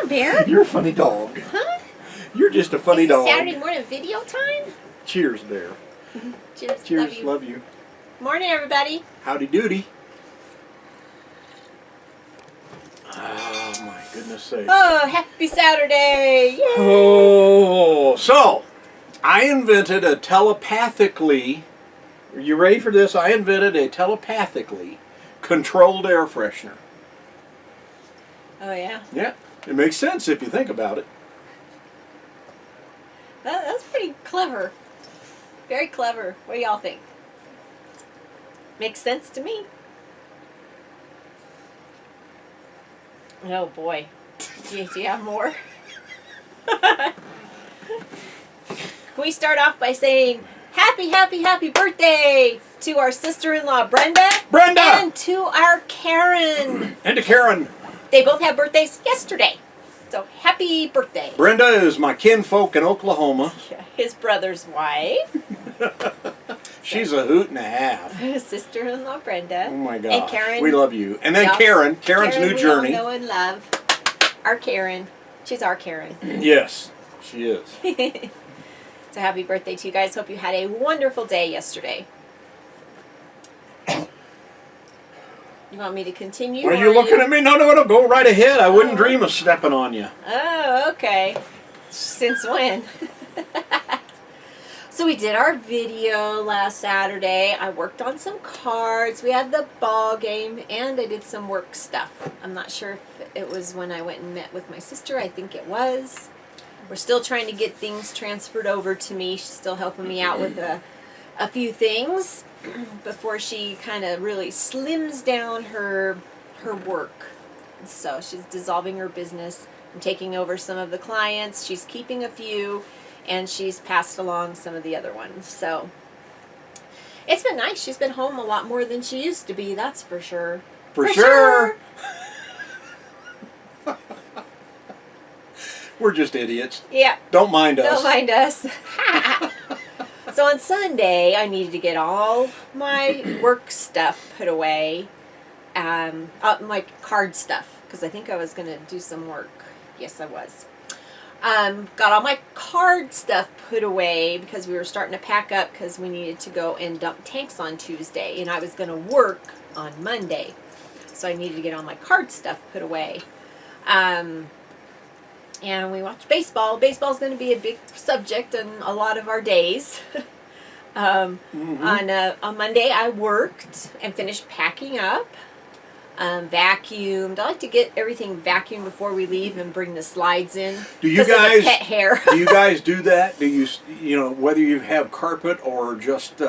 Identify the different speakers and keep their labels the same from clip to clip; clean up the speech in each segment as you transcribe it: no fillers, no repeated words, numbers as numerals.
Speaker 1: on, Bear.
Speaker 2: You're a funny dog.
Speaker 1: Huh?
Speaker 2: You're just a funny dog.
Speaker 1: Saturday morning video time?
Speaker 2: Cheers, Bear.
Speaker 1: Cheers.
Speaker 2: Cheers. Love you.
Speaker 1: Morning, everybody.
Speaker 2: Howdy doody. Oh, my goodness sakes.
Speaker 1: Oh, happy Saturday. Yay.
Speaker 2: Oh, so I invented a telepathically, are you ready for this? I invented a telepathically controlled air freshener.
Speaker 1: Oh, yeah.
Speaker 2: Yeah, it makes sense if you think about it.
Speaker 1: That's pretty clever. Very clever. What do y'all think? Makes sense to me. Oh, boy. Do you have more? Can we start off by saying happy, happy, happy birthday to our sister-in-law, Brenda.
Speaker 2: Brenda!
Speaker 1: And to our Karen.
Speaker 2: And to Karen.
Speaker 1: They both had birthdays yesterday. So, happy birthday.
Speaker 2: Brenda is my kinfolk in Oklahoma.
Speaker 1: His brother's wife.
Speaker 2: She's a hoot and a half.
Speaker 1: Sister-in-law, Brenda.
Speaker 2: Oh my gosh.
Speaker 1: And Karen.
Speaker 2: We love you. And then
Speaker 1: Yep.
Speaker 2: Karen's new journey.
Speaker 1: We all know and love. Our Karen. She's our Karen.
Speaker 2: Yes, she is.
Speaker 1: So happy birthday to you guys. Hope you had a wonderful day yesterday. You want me to continue?
Speaker 2: Are you looking at me? No, go right ahead. I wouldn't dream of stepping on you.
Speaker 1: Oh, okay. Since when? So we did our video last Saturday. I worked on some cards. We had the ball game, and I did some work stuff. I'm not sure if it was when I went and met with my sister. I think it was. We're still trying to get things transferred over to me. She's still helping me out with a few things before she kind of really slims down her work. So she's dissolving her business. I'm taking over some of the clients. She's keeping a few. And she's passed along some of the other ones. So it's been nice. She's been home a lot more than she used to be, that's for sure.
Speaker 2: For sure. We're just idiots.
Speaker 1: Yeah.
Speaker 2: Don't mind us.
Speaker 1: Don't mind us. So on Sunday, I needed to get all my work stuff put away. My card stuff. Because I think I was going to do some work. Yes, I was. Got all my card stuff put away because we were starting to pack up because we needed to go and dump tanks on Tuesday, and I was going to work on Monday, so I needed to get all my card stuff put away. And we watched baseball. Baseball's going to be a big subject in a lot of our days. On Monday, I worked and finished packing up. Vacuumed. I like to get everything vacuumed before we leave and bring the slides in.
Speaker 2: Do you guys
Speaker 1: pet hair?
Speaker 2: Do you guys do that? Do you whether you have carpet or just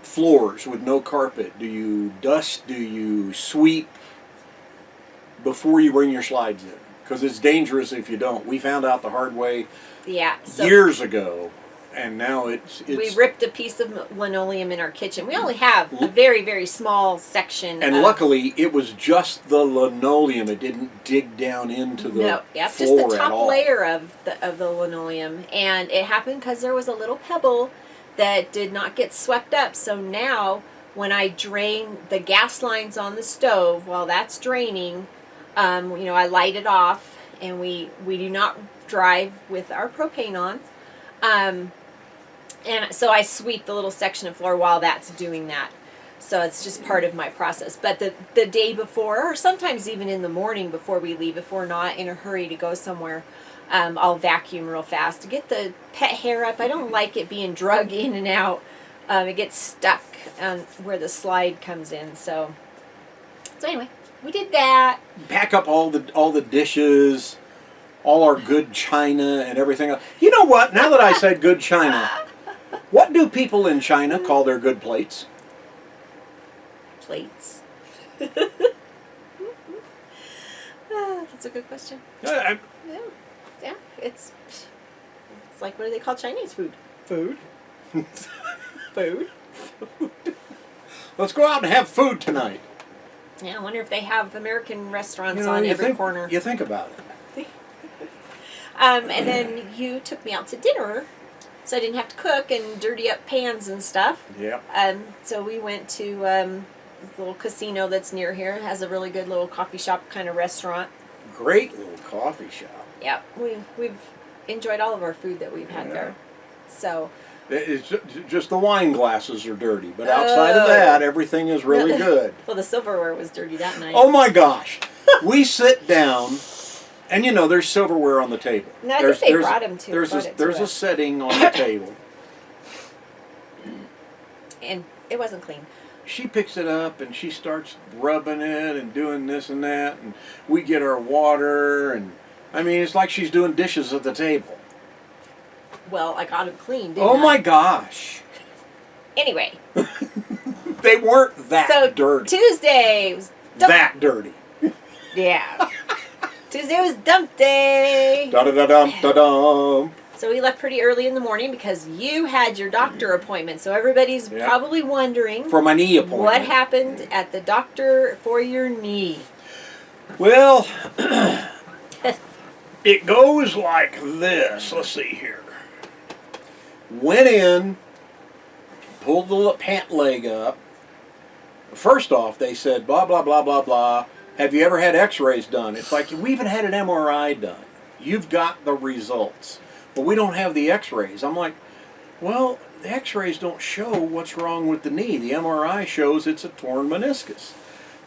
Speaker 2: floors with no carpet? Do you dust? Do you sweep before you bring your slides in? Because it's dangerous if you don't. We found out the hard way years ago. And now it's...
Speaker 1: We ripped a piece of linoleum in our kitchen. We only have a very, very small section.
Speaker 2: And luckily, it was just the linoleum. It didn't dig down into the floor
Speaker 1: just the top
Speaker 2: at all.
Speaker 1: layer of the linoleum. And it happened because there was a little pebble that did not get swept up. So now, when I drain the gas lines on the stove, while that's draining, I light it off. And we do not drive with our propane on. And so I sweep the little section of floor while that's doing that. So it's just part of my process. But the day before, or sometimes even in the morning before we leave, if we're not in a hurry to go somewhere, I'll vacuum real fast to get the pet hair up. I don't like it being drug in and out. It gets stuck where the slide comes in. So anyway, we did that.
Speaker 2: Pack up all the dishes, all our good china and everything else. You know what? Now that I said good china, what do people in China call their good plates?
Speaker 1: Plates. That's a good question. Yeah, it's like, what do they call Chinese food?
Speaker 2: Food.
Speaker 1: Food.
Speaker 2: Let's go out and have food tonight.
Speaker 1: Yeah, I wonder if they have American restaurants on every corner.
Speaker 2: You think about it.
Speaker 1: And then you took me out to dinner, so I didn't have to cook and dirty up pans and stuff.
Speaker 2: Yeah.
Speaker 1: So we went to this little casino that's near here. It has a really good little coffee shop kind of restaurant.
Speaker 2: Great little coffee shop.
Speaker 1: Yep, we've enjoyed all of our food that we've had there. So
Speaker 2: It's just the wine glasses are dirty, but outside of that, everything is really good.
Speaker 1: Well, the silverware was dirty that night.
Speaker 2: Oh my gosh! We sit down, and you know there's silverware on the table.
Speaker 1: No, I think they brought them to.
Speaker 2: There's a setting on the table,
Speaker 1: and it wasn't clean.
Speaker 2: She picks it up and she starts rubbing it and doing this and that, and we get our water, and I mean it's like she's doing dishes at the table.
Speaker 1: Well, I got them clean, didn't I?
Speaker 2: Oh my gosh!
Speaker 1: Anyway.
Speaker 2: They weren't that dirty.
Speaker 1: Tuesday was
Speaker 2: that dirty.
Speaker 1: Yeah. Tuesday was dump day.
Speaker 2: Da-da-da-dum-da-dum.
Speaker 1: So we left pretty early in the morning because you had your doctor appointment. So everybody's probably wondering.
Speaker 2: For my knee appointment.
Speaker 1: What happened at the doctor for your knee?
Speaker 2: Well, it goes like this. Let's see here. Went in, pulled the pant leg up. First off, they said, blah, blah, blah, blah, blah. Have you ever had x-rays done? It's like, we even had an MRI done. You've got the results. But we don't have the x-rays. I'm like, well, the x-rays don't show what's wrong with the knee. The MRI shows it's a torn meniscus.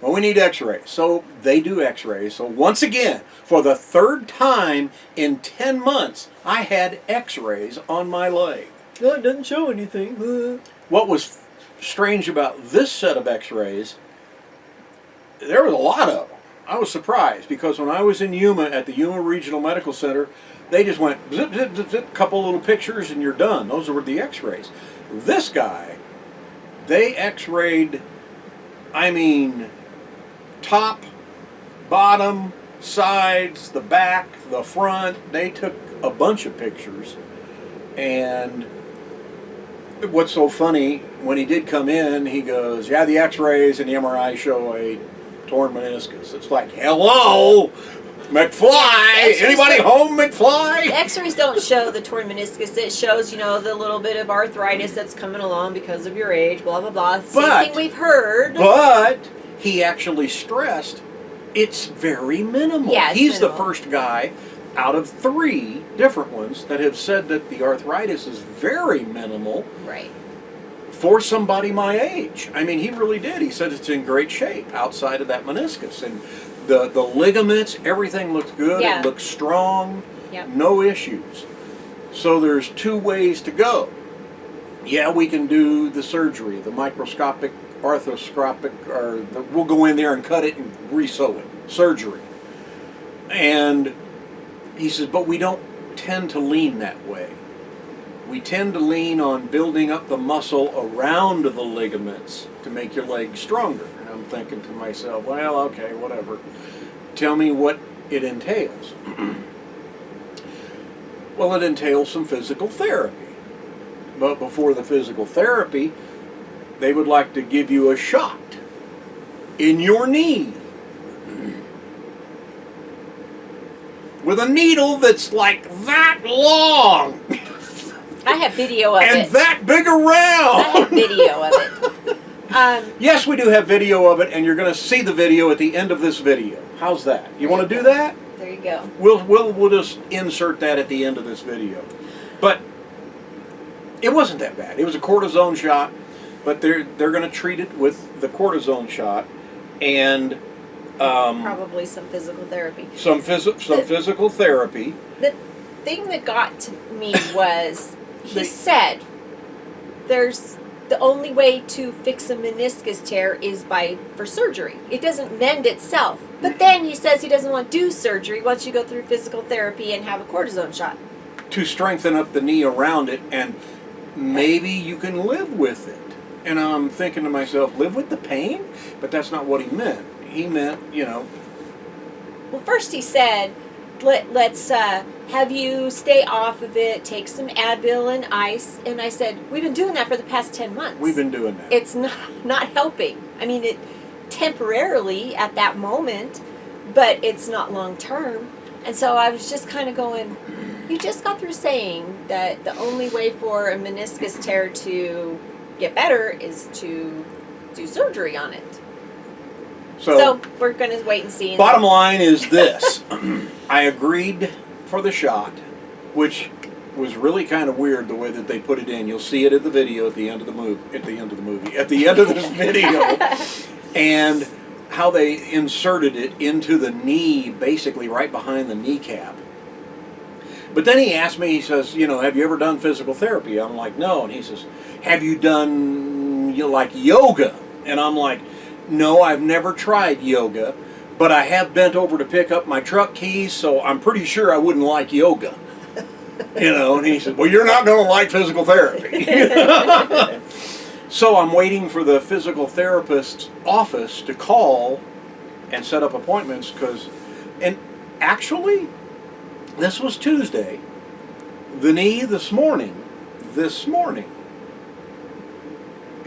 Speaker 2: Well, we need x-rays. So they do x-rays. So once again, for the third time in 10 months, I had x-rays on my leg.
Speaker 1: Oh, it doesn't show anything.
Speaker 2: What was strange about this set of x-rays, there was a lot of them. I was surprised because when I was in Yuma at the Yuma Regional Medical Center, they just went zip, zip, zip, zip, couple little pictures and you're done. Those were the x-rays. This guy, they x-rayed, I mean, top, bottom, sides, the back, the front. They took a bunch of pictures. And what's so funny, when he did come in, he goes, yeah, the x-rays and the MRI show a torn meniscus. It's like, hello, McFly! Anybody home, McFly?
Speaker 1: The x-rays don't show the torn meniscus. It shows, you know, the little bit of arthritis that's coming along because of your age, blah, blah, blah. Same thing we've heard.
Speaker 2: But he actually stressed it's very minimal.
Speaker 1: Yeah,
Speaker 2: He's
Speaker 1: minimal.
Speaker 2: the first guy out of 3 different ones that have said that the arthritis is very minimal.
Speaker 1: Right.
Speaker 2: For somebody my age. I mean, he really did. He said it's in great shape outside of that meniscus. And the ligaments, everything looks good.
Speaker 1: Yeah.
Speaker 2: It looks strong.
Speaker 1: Yep.
Speaker 2: No issues. So there's 2 ways to go. Yeah, we can do the surgery, the microscopic, arthroscopic, or we'll go in there and cut it and re-sew it. Surgery. And he says, but we don't tend to lean that way. We tend to lean on building up the muscle around the ligaments to make your leg stronger. And I'm thinking to myself, well, okay, whatever. Tell me what it entails. Well, it entails some physical therapy. But before the physical therapy, they would like to give you a shot in your knee with a needle that's like that long.
Speaker 1: I have video of it.
Speaker 2: And that big around.
Speaker 1: I have video of it.
Speaker 2: Yes, we do have video of it, and you're going to see the video at the end of this video. How's that? You want to do that?
Speaker 1: There you go.
Speaker 2: We'll just insert that at the end of this video. But it wasn't that bad. It was a cortisone shot, but they're going to treat it with the cortisone shot and
Speaker 1: probably some physical therapy.
Speaker 2: Some physical therapy.
Speaker 1: The thing that got to me was he said there's the only way to fix a meniscus tear is for surgery. It doesn't mend itself. But then he says he doesn't want to do surgery once you go through physical therapy and have a cortisone shot.
Speaker 2: To strengthen up the knee around it, and maybe you can live with it. And I'm thinking to myself, live with the pain? But that's not what he meant. He meant, you know.
Speaker 1: Well, first he said, let's have you stay off of it, take some Advil and ice. And I said, we've been doing that for the past 10 months.
Speaker 2: We've been doing that.
Speaker 1: It's not helping. I mean, it temporarily at that moment, but it's not long term. And so I was just kind of going, you just got through saying that the only way for a meniscus tear to get better is to do surgery on it. So we're going to wait and see.
Speaker 2: Bottom line is this. I agreed for the shot, which was really kind of weird the way that they put it in. You'll see it at the video at the end of the movie. At the end of this video. And how they inserted it into the knee, basically right behind the kneecap. But then he asked me, he says, have you ever done physical therapy? I'm like, no. And he says, have you done like yoga? And I'm like, no, I've never tried yoga, but I have bent over to pick up my truck keys, so I'm pretty sure I wouldn't like yoga. And he said, well, you're not going to like physical therapy. So I'm waiting for the physical therapist's office to call and set up appointments and actually, this was Tuesday. The knee this morning is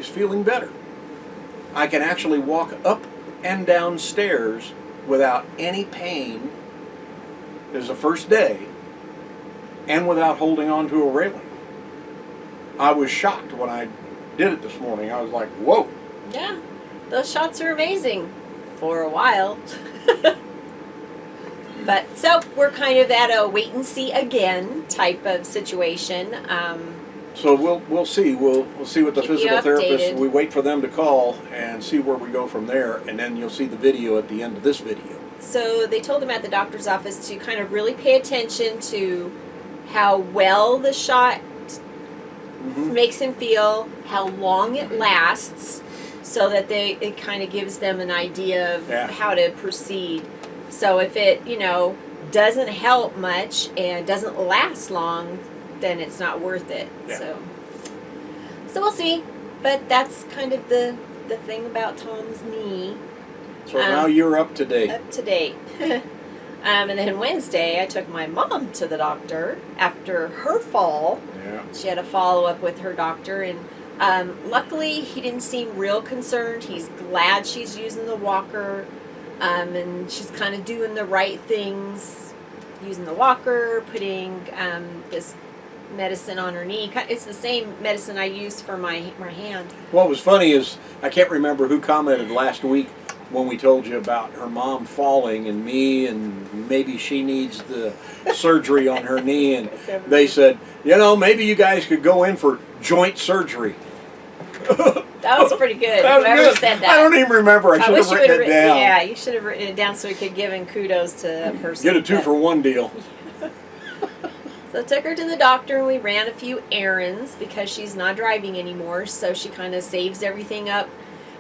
Speaker 2: feeling better. I can actually walk up and down stairs without any pain. It was the first day, and without holding on to a railing. I was shocked when I did it this morning. I was like, whoa.
Speaker 1: Yeah, those shots are amazing for a while. But so we're kind of at a wait and see again type of situation.
Speaker 2: So we'll see. We'll see what the
Speaker 1: Keep you
Speaker 2: physical therapist.
Speaker 1: updated.
Speaker 2: We wait for them to call and see where we go from there, and then you'll see the video at the end of this video.
Speaker 1: So they told him at the doctor's office to kind of really pay attention to how well the shot makes him feel, how long it lasts, so that it kind of gives them an idea of how to proceed. So if it, doesn't help much and doesn't last long, then it's not worth it.
Speaker 2: Yeah.
Speaker 1: So we'll see. But that's kind of the thing about Tom's knee.
Speaker 2: So now you're up to date.
Speaker 1: Up to date. And then Wednesday, I took my mom to the doctor after her fall.
Speaker 2: Yeah.
Speaker 1: She had a follow-up with her doctor, and luckily he didn't seem real concerned. He's glad she's using the walker, and she's kind of doing the right things, using the walker, putting this medicine on her knee. It's the same medicine I use for my hand.
Speaker 2: What was funny is, I can't remember who commented last week when we told you about her mom falling and me, and maybe she needs the surgery on her knee, and they said, maybe you guys could go in for joint surgery.
Speaker 1: That was pretty good.
Speaker 2: That was
Speaker 1: Whoever
Speaker 2: good.
Speaker 1: said that.
Speaker 2: I don't even remember. I should have written it down.
Speaker 1: Yeah, you should have written it down so we could give him kudos to that person.
Speaker 2: Get a 2-for-1 deal.
Speaker 1: So I took her to the doctor, and we ran a few errands because she's not driving anymore, so she kind of saves everything up.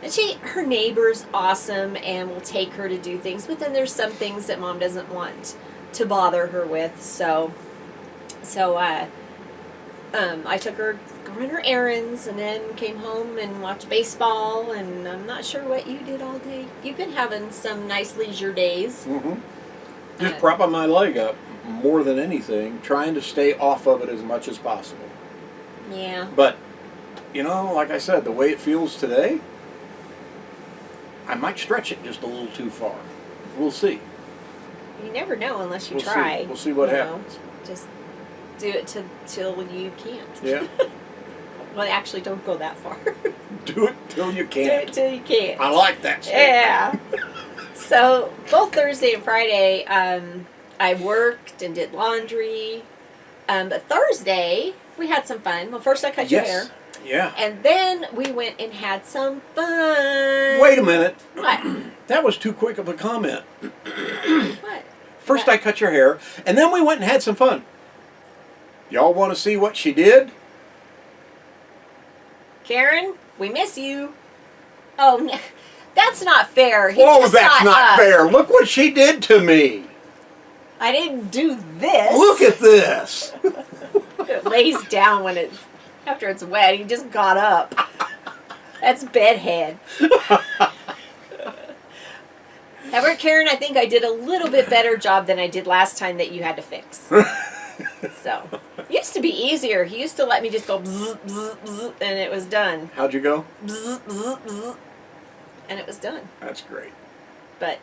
Speaker 1: And her neighbor's awesome and will take her to do things, but then there's some things that Mom doesn't want to bother her with. So I took her to run her errands, and then came home and watched baseball. And I'm not sure what you did all day. You've been having some nice leisure days.
Speaker 2: Mm-hmm. Just propping my leg up more than anything, trying to stay off of it as much as possible.
Speaker 1: Yeah.
Speaker 2: But like I said, the way it feels today, I might stretch it just a little too far. We'll see.
Speaker 1: You never know unless you try.
Speaker 2: We'll see what happens.
Speaker 1: Just do it till you can't.
Speaker 2: Yeah.
Speaker 1: Well, actually, don't go that far.
Speaker 2: Do it till you
Speaker 1: Do
Speaker 2: can't.
Speaker 1: it till you can't.
Speaker 2: I like that statement.
Speaker 1: Yeah. So both Thursday and Friday, I worked and did laundry. But Thursday, we had some fun. Well, first I cut your hair.
Speaker 2: Yeah.
Speaker 1: And then we went and had some fun.
Speaker 2: Wait a minute.
Speaker 1: What?
Speaker 2: That was too quick of a comment.
Speaker 1: What?
Speaker 2: First
Speaker 1: What?
Speaker 2: I cut your hair, and then we went and had some fun. Y'all want to see what she did?
Speaker 1: Karen, we miss you. Oh, no, that's not fair. He
Speaker 2: Oh,
Speaker 1: just
Speaker 2: that's
Speaker 1: got
Speaker 2: not
Speaker 1: up.
Speaker 2: fair. Look what she did to me.
Speaker 1: I didn't do this.
Speaker 2: Look at this.
Speaker 1: It lays down when after it's wet. He just got up. That's bedhead. However, Karen, I think I did a little bit better job than I did last time that you had to fix. So, it used to be easier. He used to let me just go bzz, bzz, bzz, and it was done.
Speaker 2: How'd you go?
Speaker 1: Bzz, bzz, bzz, and it was done.
Speaker 2: That's great.
Speaker 1: But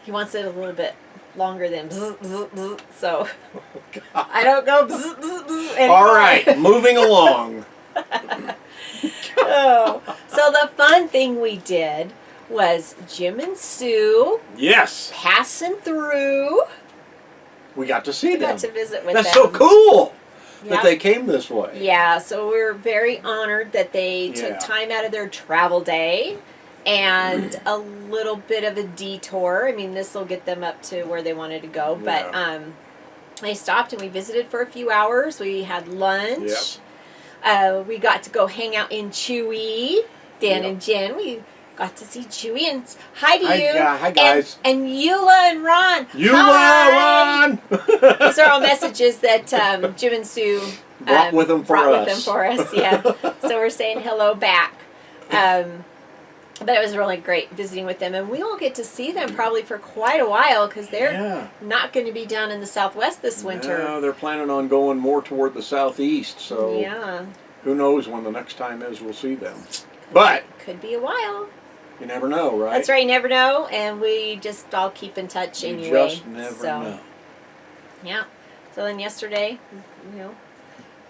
Speaker 1: he wants it a little bit longer than bzz, bzz, bzz, so I don't go bzz, bzz, bzz anymore.
Speaker 2: All right, moving along.
Speaker 1: Oh. So the fun thing we did was Jim and Sue
Speaker 2: Yes.
Speaker 1: passing through.
Speaker 2: We got to see
Speaker 1: We
Speaker 2: them.
Speaker 1: got to visit with
Speaker 2: That's
Speaker 1: them.
Speaker 2: so cool
Speaker 1: Yep.
Speaker 2: that they came this way.
Speaker 1: Yeah, so we're very honored that they
Speaker 2: Yeah.
Speaker 1: took time out of their travel day and a little bit of a detour. I mean, this will get them up to where they wanted to go, but
Speaker 2: Yeah.
Speaker 1: they stopped and we visited for a few hours. We had lunch.
Speaker 2: Yep.
Speaker 1: We got to go hang out in Chewy. Dan
Speaker 2: Yep.
Speaker 1: and Jen, we got to see Chewy and hi to
Speaker 2: Hi,
Speaker 1: you.
Speaker 2: hi, guys.
Speaker 1: And Eula and Ron.
Speaker 2: You
Speaker 1: Hi.
Speaker 2: Ron!
Speaker 1: These are all messages that Jim and Sue
Speaker 2: Brought with them for
Speaker 1: brought
Speaker 2: us.
Speaker 1: with them for us. Yeah. So we're saying hello back. But it was really great visiting with them, and we won't get to see them probably for quite a while because they're
Speaker 2: Yeah.
Speaker 1: not going to be down in the Southwest this winter.
Speaker 2: No, they're planning on going more toward the southeast, so
Speaker 1: Yeah,
Speaker 2: who knows when the next time is we'll see them. But
Speaker 1: could be a while.
Speaker 2: you never know, right?
Speaker 1: That's right. You never know, and we just all keep in touch
Speaker 2: You
Speaker 1: anyway.
Speaker 2: just never
Speaker 1: so,
Speaker 2: know.
Speaker 1: Yeah. So then yesterday,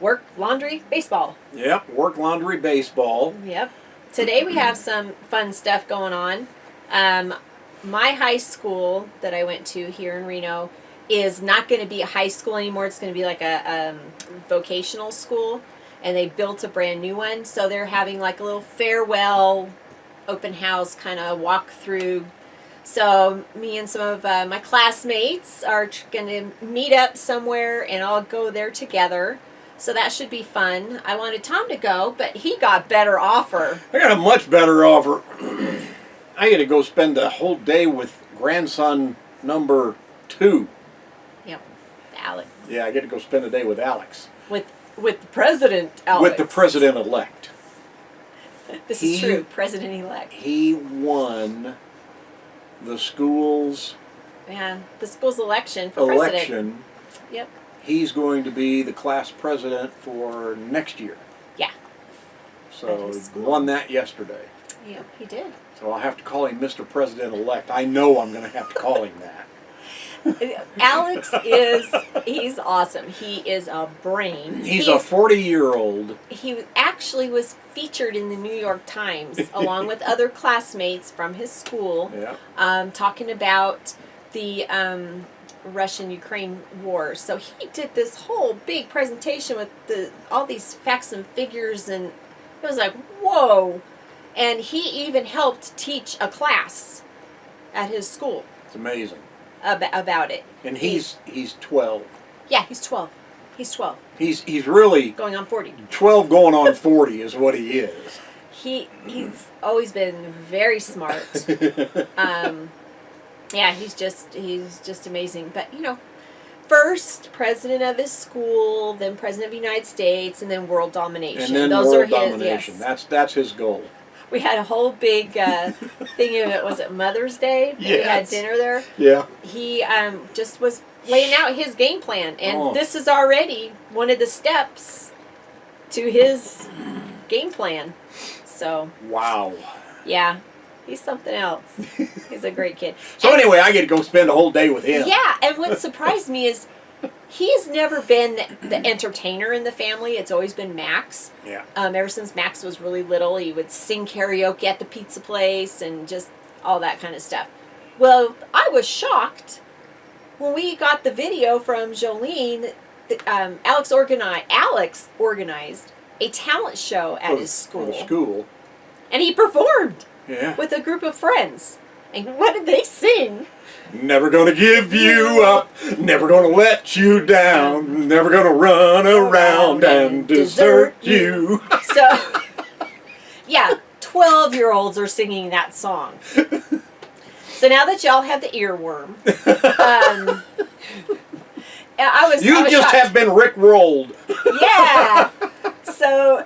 Speaker 1: work, laundry, baseball.
Speaker 2: Yep, work, laundry, baseball.
Speaker 1: Yep. Today we have some fun stuff going on. My high school that I went to here in Reno is not going to be a high school anymore. It's going to be like a vocational school, and they built a brand new one. So they're having like a little farewell open house kind of walk through. So me and some of my classmates are going to meet up somewhere and all go there together. So that should be fun. I wanted Tom to go, but he got better offer.
Speaker 2: I got a much better offer. I get to go spend the whole day with grandson number 2.
Speaker 1: Yep, Alex.
Speaker 2: Yeah, I get to go spend a day with Alex.
Speaker 1: With the president, Alex.
Speaker 2: With the president-elect.
Speaker 1: This is true, president-elect.
Speaker 2: He won the school's
Speaker 1: Yeah, the school's election for president.
Speaker 2: election.
Speaker 1: Yep.
Speaker 2: He's going to be the class president for next year.
Speaker 1: Yeah.
Speaker 2: So
Speaker 1: At his
Speaker 2: he
Speaker 1: school.
Speaker 2: won that yesterday.
Speaker 1: Yep, he did.
Speaker 2: So I'll have to call him Mr. President-elect. I know I'm going to have to call him that.
Speaker 1: Alex he's awesome. He is a brain.
Speaker 2: He's a 40-year-old.
Speaker 1: He actually was featured in the New York Times along with other classmates from his school,
Speaker 2: Yeah.
Speaker 1: talking about the Russian-Ukraine war. So he did this whole big presentation with all these facts and figures, and it was like, whoa. And he even helped teach a class at his school
Speaker 2: It's amazing.
Speaker 1: about it.
Speaker 2: And he's 12.
Speaker 1: Yeah, he's 12. He's 12,
Speaker 2: He's really
Speaker 1: going on 40.
Speaker 2: 12 going on 40 is what he is.
Speaker 1: He's always been very smart. Yeah, he's just amazing. But first president of his school, then president of the United States, and then world domination.
Speaker 2: And then
Speaker 1: Those
Speaker 2: world
Speaker 1: are his.
Speaker 2: domination.
Speaker 1: Yes.
Speaker 2: That's his goal.
Speaker 1: We had a whole big thing of it. Was it Mother's Day? We had
Speaker 2: Yes.
Speaker 1: dinner there.
Speaker 2: Yeah.
Speaker 1: He just was laying out his game plan, and
Speaker 2: Oh.
Speaker 1: this is already one of the steps to his game plan. So
Speaker 2: Wow.
Speaker 1: yeah, he's something else. He's a great kid.
Speaker 2: So anyway, I get to go spend a whole day with him.
Speaker 1: Yeah, and what surprised me is he's never been the entertainer in the family. It's always been Max.
Speaker 2: Yeah.
Speaker 1: Ever since Max was really little, he would sing karaoke at the pizza place and just all that kind of stuff. Well, I was shocked when we got the video from Jolene. Alex organized a talent show at his school.
Speaker 2: For the school.
Speaker 1: And he performed
Speaker 2: Yeah.
Speaker 1: with a group of friends. And what did they sing?
Speaker 2: Never gonna give you up, never gonna let you down, never gonna run around and desert you.
Speaker 1: So, yeah, 12-year-olds are singing that song. So now that y'all have the earworm, I was
Speaker 2: You just
Speaker 1: shocked.
Speaker 2: have been rickrolled.
Speaker 1: Yeah. So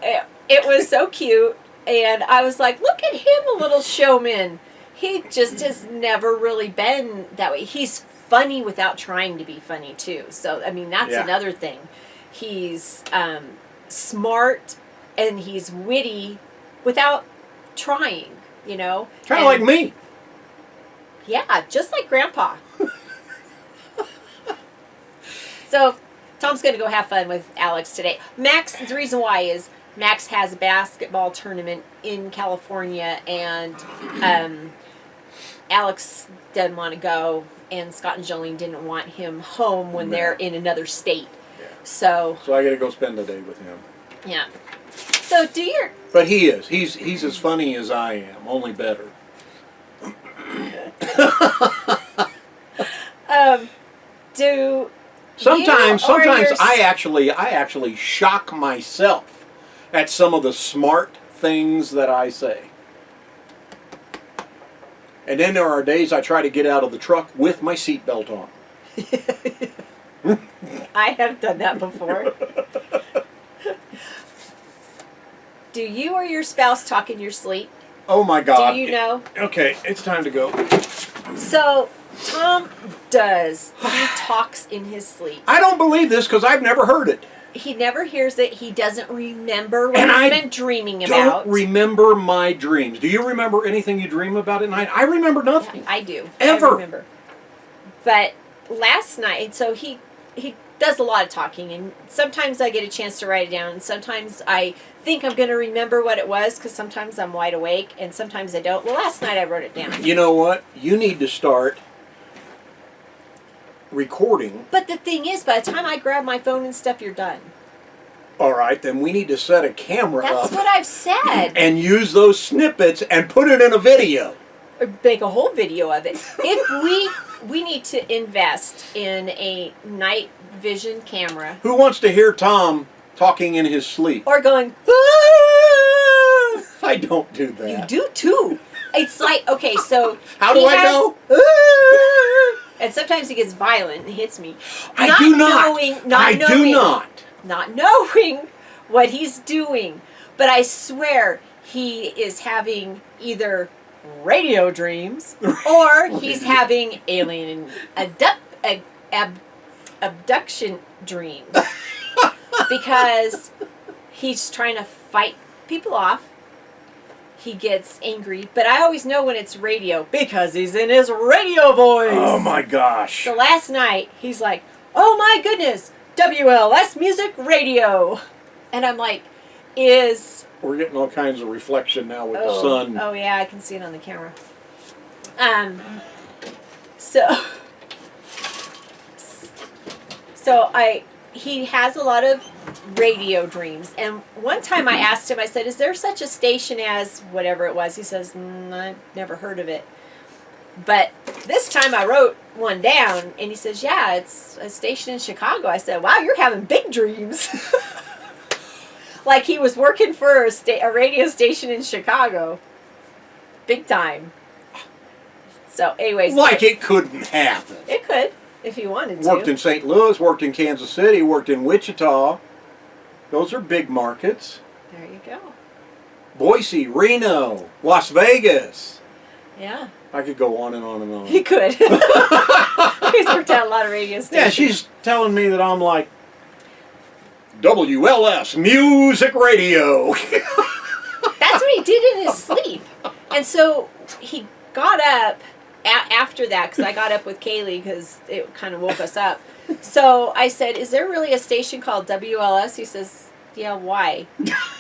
Speaker 1: it was so cute, and I was like, look at him, a little showman. He just has never really been that way. He's funny without trying to be funny, too. So, I mean, that's
Speaker 2: Yeah.
Speaker 1: another thing. He's smart, and he's witty without trying,
Speaker 2: Kind of like me.
Speaker 1: Yeah, just like Grandpa. So, Tom's going to go have fun with Alex today. Max, the reason why is Max has a basketball tournament in California, and Alex doesn't want to go, and Scott and Jolene didn't want him home when they're in another state.
Speaker 2: Yeah.
Speaker 1: So
Speaker 2: I got to go spend the day with him.
Speaker 1: yeah. So do your.
Speaker 2: But he is. He's as funny as I am, only better.
Speaker 1: Do.
Speaker 2: Sometimes
Speaker 1: your
Speaker 2: I actually shock myself at some of the smart things that I say. And then there are days I try to get out of the truck with my seatbelt on.
Speaker 1: I have done that before. Do you or your spouse talk in your sleep?
Speaker 2: Oh my God.
Speaker 1: Do you know?
Speaker 2: Okay, it's time to go.
Speaker 1: So, Tom does. He talks in his sleep.
Speaker 2: I don't believe this because I've never heard it.
Speaker 1: He never hears it. He doesn't remember what
Speaker 2: And
Speaker 1: he's
Speaker 2: I
Speaker 1: been dreaming about.
Speaker 2: don't remember my dreams. Do you remember anything you dream about at night? I remember nothing.
Speaker 1: I do.
Speaker 2: Ever.
Speaker 1: I remember. But last night, so he does a lot of talking, and sometimes I get a chance to write it down, and sometimes I think I'm going to remember what it was, because sometimes I'm wide awake, and sometimes I don't. Well, last night I wrote it down.
Speaker 2: You know what? You need to start recording.
Speaker 1: But the thing is, by the time I grab my phone and stuff, you're done.
Speaker 2: All right, then we need to set a camera
Speaker 1: That's
Speaker 2: up
Speaker 1: what I've said.
Speaker 2: and use those snippets and put it in a video.
Speaker 1: Or make a whole video of it. If we need to invest in a night vision camera.
Speaker 2: Who wants to hear Tom talking in his sleep?
Speaker 1: Or going,
Speaker 2: Ah! I don't do that.
Speaker 1: you do too. It's like, okay, so
Speaker 2: How do
Speaker 1: he
Speaker 2: I
Speaker 1: has-
Speaker 2: go? Ah!
Speaker 1: And sometimes he gets violent and hits me.
Speaker 2: I do not.
Speaker 1: Not knowing what he's doing. But I swear he is having either radio dreams or he's having alien abduction dreams. Because he's trying to fight people off. He gets angry, but I always know when it's radio because he's in his radio voice.
Speaker 2: Oh my gosh.
Speaker 1: So last night, he's like, oh my goodness, WLS Music Radio. And I'm like,
Speaker 2: We're getting all kinds of reflection now with the sun.
Speaker 1: Oh yeah, I can see it on the camera. He has a lot of radio dreams, and one time I asked him, I said, is there such a station as whatever it was? He says, I've never heard of it. But this time I wrote one down, and he says, yeah, it's a station in Chicago. I said, wow, you're having big dreams. Like he was working for a radio station in Chicago. Big time. So anyways.
Speaker 2: Like it couldn't happen.
Speaker 1: It could, if you wanted to.
Speaker 2: Worked in St. Louis, worked in Kansas City, worked in Wichita. Those are big markets.
Speaker 1: There you go.
Speaker 2: Boise, Reno, Las Vegas.
Speaker 1: Yeah.
Speaker 2: I could go on and on and on.
Speaker 1: He could. He's worked at a lot of radio stations.
Speaker 2: Yeah, she's telling me that I'm like WLS Music Radio.
Speaker 1: That's what he did in his sleep. And so he got up after that, because I got up with Kaylee because it kind of woke us up. So I said, is there really a station called WLS? He says, yeah, why?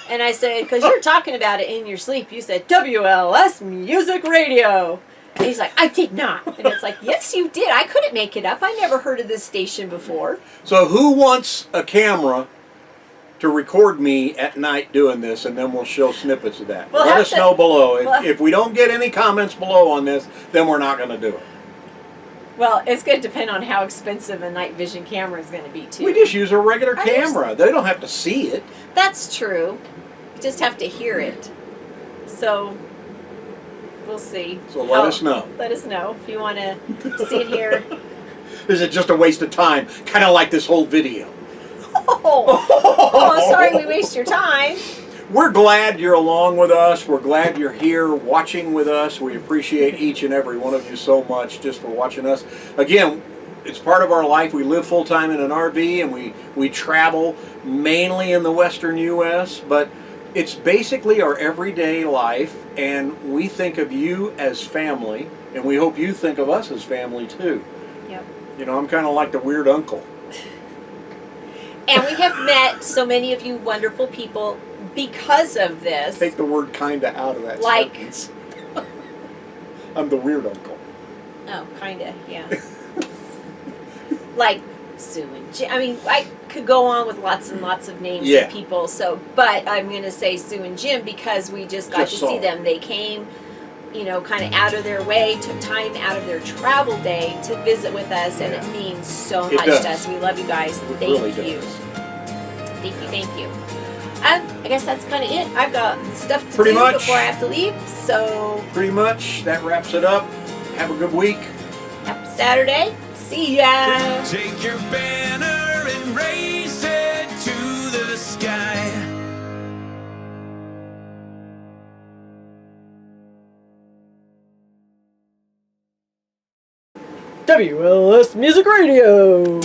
Speaker 1: And I said, because you're talking about it in your sleep. You said, WLS Music Radio. And he's like, I did not. And it's like, yes, you did. I couldn't make it up. I never heard of this station before.
Speaker 2: So who wants a camera to record me at night doing this, and then we'll show snippets of that? Let us know below. If we don't get any comments below on this, then we're not going to do it.
Speaker 1: Well, it's going to depend on how expensive a night vision camera is going to be, too.
Speaker 2: We just use a regular camera. They don't have to see it.
Speaker 1: That's true. You just have to hear it. So, we'll see.
Speaker 2: So let us know.
Speaker 1: Let us know if you want to sit here.
Speaker 2: Is it just a waste of time? Kind of like this whole video.
Speaker 1: Oh, sorry we waste your time.
Speaker 2: We're glad you're along with us. We're glad you're here watching with us. We appreciate each and every one of you so much just for watching us. Again, it's part of our life. We live full-time in an RV, and we travel mainly in the western U.S., but it's basically our everyday life, and we think of you as family, and we hope you think of us as family too.
Speaker 1: Yep.
Speaker 2: You know, I'm kind of like the weird uncle.
Speaker 1: And we have met so many of you wonderful people because of this.
Speaker 2: Take the word kinda out of that
Speaker 1: Like-
Speaker 2: sentence. I'm the weird uncle.
Speaker 1: Oh, kinda, yeah. Like Sue and Jim. I mean, I could go on with lots and lots of names
Speaker 2: Yeah.
Speaker 1: of people. So, but I'm going to say Sue and Jim because we just got
Speaker 2: Just
Speaker 1: to
Speaker 2: saw
Speaker 1: see
Speaker 2: it.
Speaker 1: them. They came, you know, kind of out of their way, took time out of their travel day to visit with us, and
Speaker 2: Yeah.
Speaker 1: it means so
Speaker 2: It
Speaker 1: much
Speaker 2: does.
Speaker 1: to us. We love you guys.
Speaker 2: It
Speaker 1: Thank
Speaker 2: really
Speaker 1: you.
Speaker 2: does.
Speaker 1: Thank you. Thank you. I guess that's kind of it. I've got stuff to
Speaker 2: Pretty
Speaker 1: do
Speaker 2: much.
Speaker 1: before I have to leave. So,
Speaker 2: Pretty much, that wraps it up. Have a good week.
Speaker 1: happy Saturday. See ya.
Speaker 3: Take your banner and raise it to the sky.
Speaker 4: WLS Music Radio.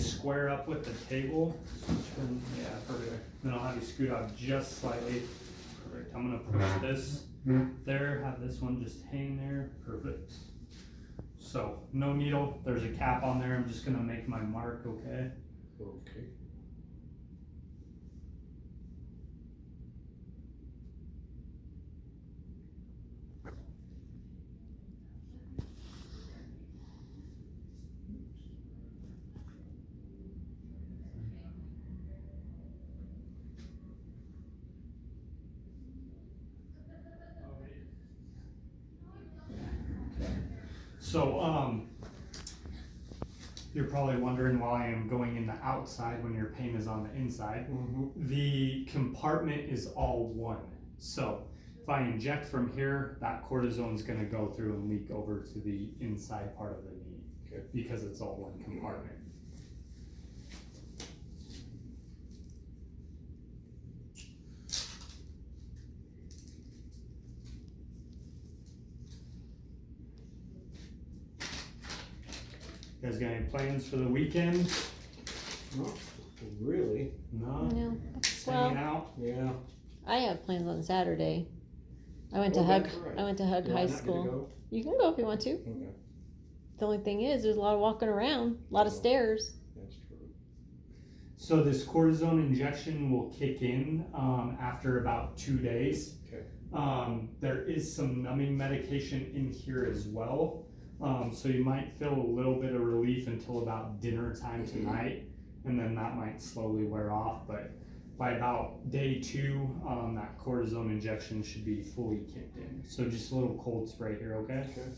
Speaker 5: Square up with the table. Yeah, perfect. Then I'll have you scoot out just slightly. Perfect. I'm gonna push this there, have this one just hang there. Perfect. So, no needle. There's a cap on there. I'm just gonna make my mark, okay?
Speaker 2: Okay.
Speaker 5: So, you're probably wondering why I'm going in the outside when your paint is on the inside. The compartment is all one. So if I inject from here, that cortisone is going to go through and leak over to the inside part of the knee.
Speaker 2: Okay.
Speaker 5: Because it's all one compartment. You guys got any plans for the weekend?
Speaker 2: Not really.
Speaker 5: No?
Speaker 1: No.
Speaker 5: Just
Speaker 1: Well,
Speaker 5: hanging out?
Speaker 2: Yeah.
Speaker 1: I have plans on Saturday. I went
Speaker 2: Oh,
Speaker 1: to Hug.
Speaker 2: that's right.
Speaker 1: I went to Hug
Speaker 2: You're
Speaker 1: High
Speaker 2: not gonna
Speaker 1: School.
Speaker 2: go?
Speaker 1: You can go if you want to.
Speaker 2: Okay.
Speaker 1: The only thing is, there's a lot of walking around, a lot of stairs.
Speaker 2: That's true.
Speaker 5: So this cortisone injection will kick in after about 2 days.
Speaker 2: Okay.
Speaker 5: There is some numbing medication in here as well. So you might feel a little bit of relief until about dinner time tonight, and then that might slowly wear off. But by about day 2, that cortisone injection should be fully kicked in. So just a little cold spray here, okay?
Speaker 2: Okay.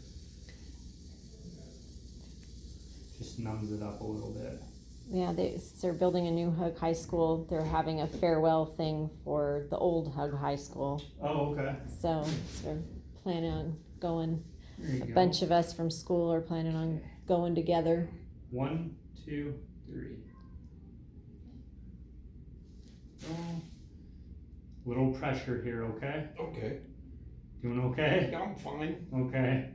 Speaker 5: Just numbs it up a little bit.
Speaker 1: Yeah, they're building a new Hug High School. They're having a farewell thing for the old Hug High School.
Speaker 5: Oh, okay.
Speaker 1: So we're planning on going.
Speaker 5: There you
Speaker 1: A
Speaker 5: go.
Speaker 1: bunch of us from school are planning on going together.
Speaker 5: 1, 2, 3. Little pressure here, okay?
Speaker 2: Okay.
Speaker 5: Doing okay?
Speaker 2: I'm fine.
Speaker 5: Okay.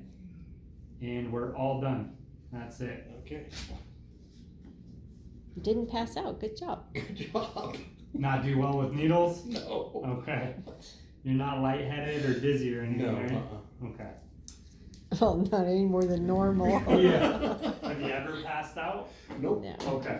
Speaker 5: And we're all done. That's it.
Speaker 2: Okay.
Speaker 1: You didn't pass out. Good job.
Speaker 2: Good job.
Speaker 5: Not do well with needles?
Speaker 2: No.
Speaker 5: Okay. You're not lightheaded or dizzy or anything,
Speaker 2: No.
Speaker 5: right? Okay.
Speaker 1: Well, not any more than normal.
Speaker 5: Yeah. Have you ever passed out?
Speaker 2: Nope.
Speaker 1: No.
Speaker 5: Okay.